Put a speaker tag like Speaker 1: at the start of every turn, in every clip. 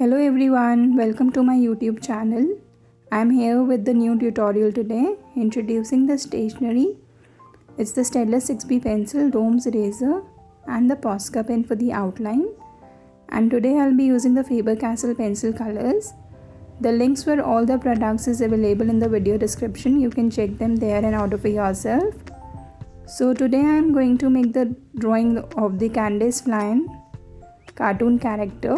Speaker 1: Hello everyone, welcome to my YouTube channel. I am here with the new tutorial today, introducing the stationery. It's the Stylus 6B pencil, domes eraser and the Posca pen for the outline. And today I'll be using the Faber-Castell pencil colors. The links for all the products is available in the video description. You can check them there and order for yourself. So today I am going to make the drawing of the Candace Flynn cartoon character.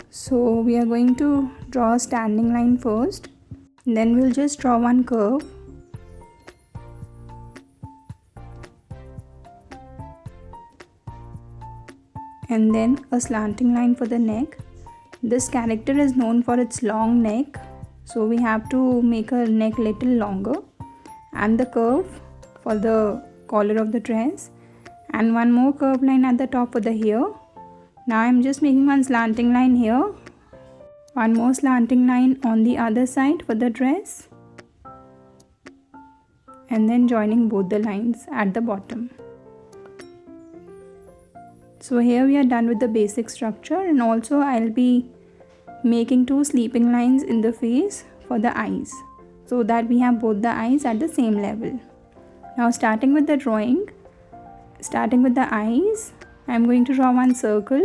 Speaker 1: So we are going to draw a standing line first, then we'll just draw one curve, and then a slanting line for the neck. This character is known for its long neck, so we have to make her neck little longer, and the curve for the collar of the dress, and one more curved line at the top for the hair. Now I am just making one slanting line here, one more slanting line on the other side for the dress, and then joining both the lines at the bottom. So here we are done with the basic structure, and also I'll be making two sleeping lines in the face for the eyes, so that we have both the eyes at the same level. Now starting with the drawing, starting with the eyes, I am going to draw one circle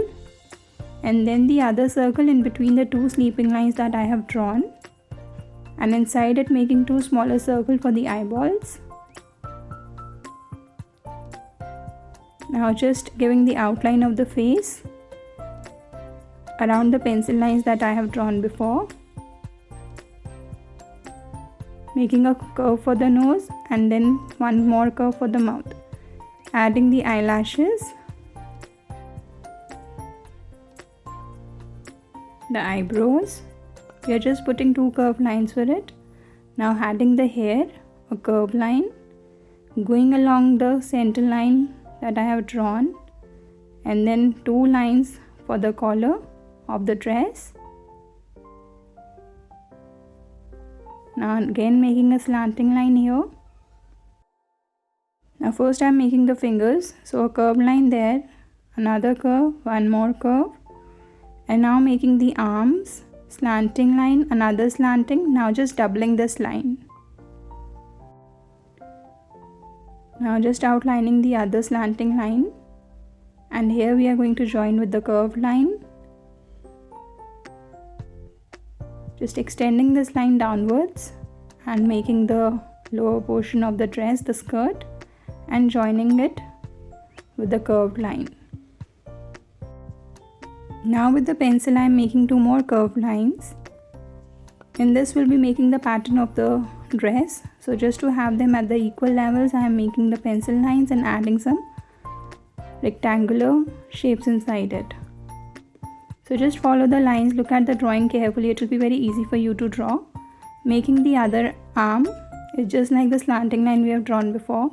Speaker 1: and then the other circle in between the two sleeping lines that I have drawn, and inside it making two smaller circles for the eyeballs. Now just giving the outline of the face around the pencil lines that I have drawn before, making a curve for the nose and then one more curve for the mouth, adding the eyelashes, the eyebrows. We are just putting two curved lines for it. Now adding the hair, a curved line, going along the center line that I have drawn, and then two lines for the collar of the dress. Now again making a slanting line here. Now first I am making the fingers, so a curved line there, another curve, one more curve, and now making the arms, slanting line, another slanting, now just doubling this line. Now just outlining the other slanting line, and here we are going to join with the curved line, just extending this line downwards and making the lower portion of the dress, the skirt, and joining it with the curved line. Now with the pencil I am making two more curved lines. In this we'll be making the pattern of the dress. So just to have them at the equal levels, I am making the pencil lines and adding some rectangular shapes inside it. So just follow the lines, look at the drawing carefully, it will be very easy for you to draw. Making the other arm is just like the slanting line we have drawn before.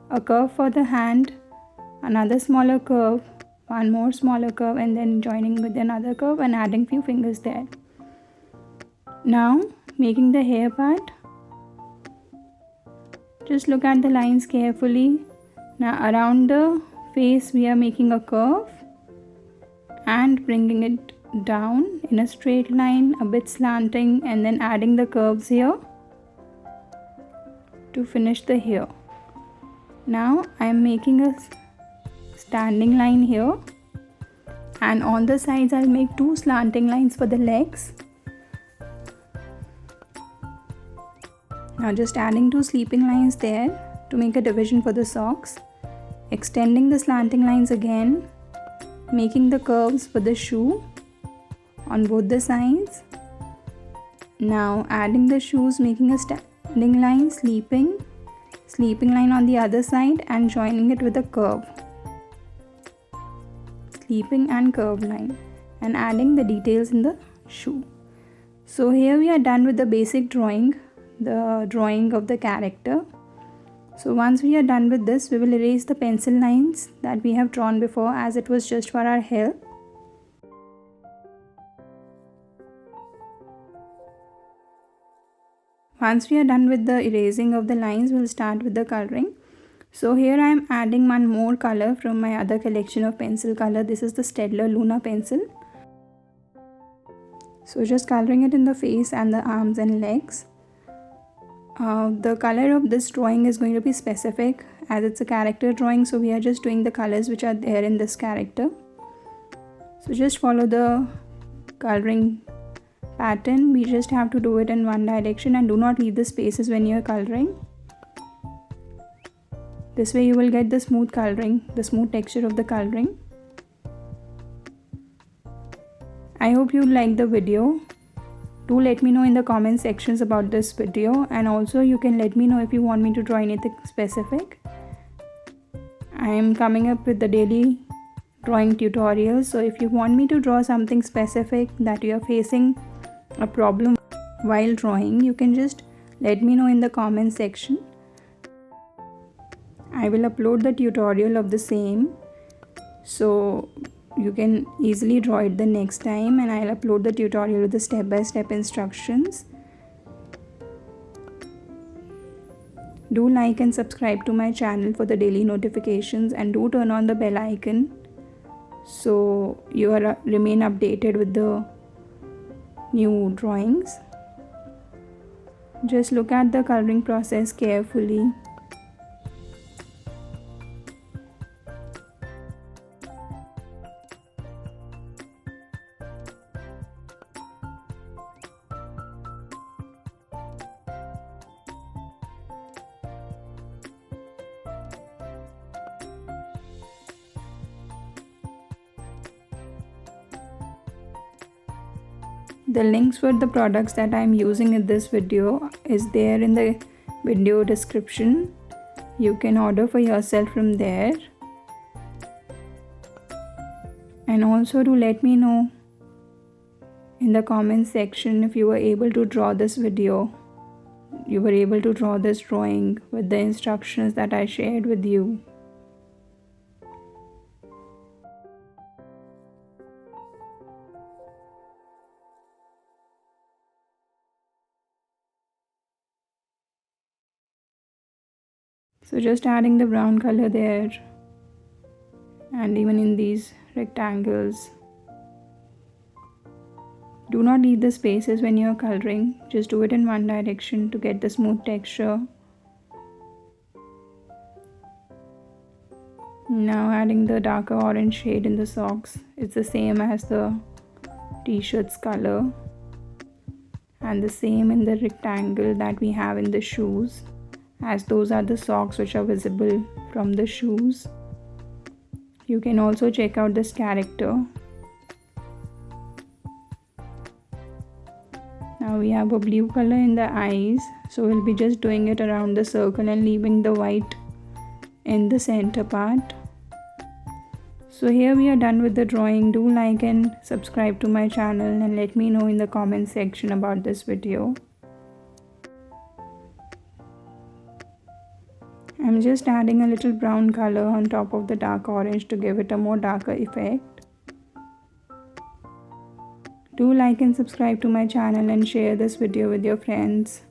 Speaker 1: A curve for the hand, another smaller curve, one more smaller curve, and then joining with another curve and adding few fingers there. Now making the hair part, just look at the lines carefully. Now around the face we are making a curve and bringing it down in a straight line, a bit slanting, and then adding the curves here to finish the hair. Now I am making a standing line here, and on the sides I'll make two slanting lines for the legs. Now just adding two sleeping lines there to make a division for the socks, extending the slanting lines again, making the curves for the shoe on both the sides. Now adding the shoes, making a standing line, sleeping line on the other side and joining it with a curve, sleeping and curved line, and adding the details in the shoe. So here we are done with the basic drawing, the drawing of the character. So once we are done with this, we will erase the pencil lines that we have drawn before, as it was just for our hair. Once we are done with the erasing of the lines, we'll start with the coloring. So here I am adding one more color from my other collection of pencil color. This is the Staedtler Luna pencil. So just coloring it in the face and the arms and legs. The color of this drawing is going to be specific as it's a character drawing, so we are just doing the colors which are there in this character. So just follow the coloring pattern. We just have to do it in one direction and do not leave the spaces when you are coloring. This way you will get the smooth coloring, the smooth texture of the coloring. I hope you liked the video. Do let me know in the comment sections about this video, and also you can let me know if you want me to draw anything specific. I am coming up with the daily drawing tutorials, so if you want me to draw something specific that you are facing a problem while drawing, you can just let me know in the comment section. I will upload the tutorial of the same, so you can easily draw it the next time, and I'll upload the tutorial with the step-by-step instructions. Do like and subscribe to my channel for the daily notifications, and do turn on the bell icon so you remain updated with the new drawings. Just look at the coloring process carefully. The links for the products that I am using in this video is there in the video description. You can order for yourself from there. And also do let me know in the comment section if you were able to draw this video. You were able to draw this drawing with the instructions that I shared with you. So just adding the brown color there, and even in these rectangles. Do not leave the spaces when you are coloring, just do it in one direction to get the smooth texture. Now adding the darker orange shade in the socks. It's the same as the t-shirt's color, and the same in the rectangle that we have in the shoes, as those are the socks which are visible from the shoes. You can also check out this character. Now we have a blue color in the eyes, so we'll be just doing it around the circle and leaving the white in the center part. So here we are done with the drawing. Do like and subscribe to my channel, and let me know in the comment section about this video. I'm just adding a little brown color on top of the dark orange to give it a more darker effect. Do like and subscribe to my channel and share this video with your friends.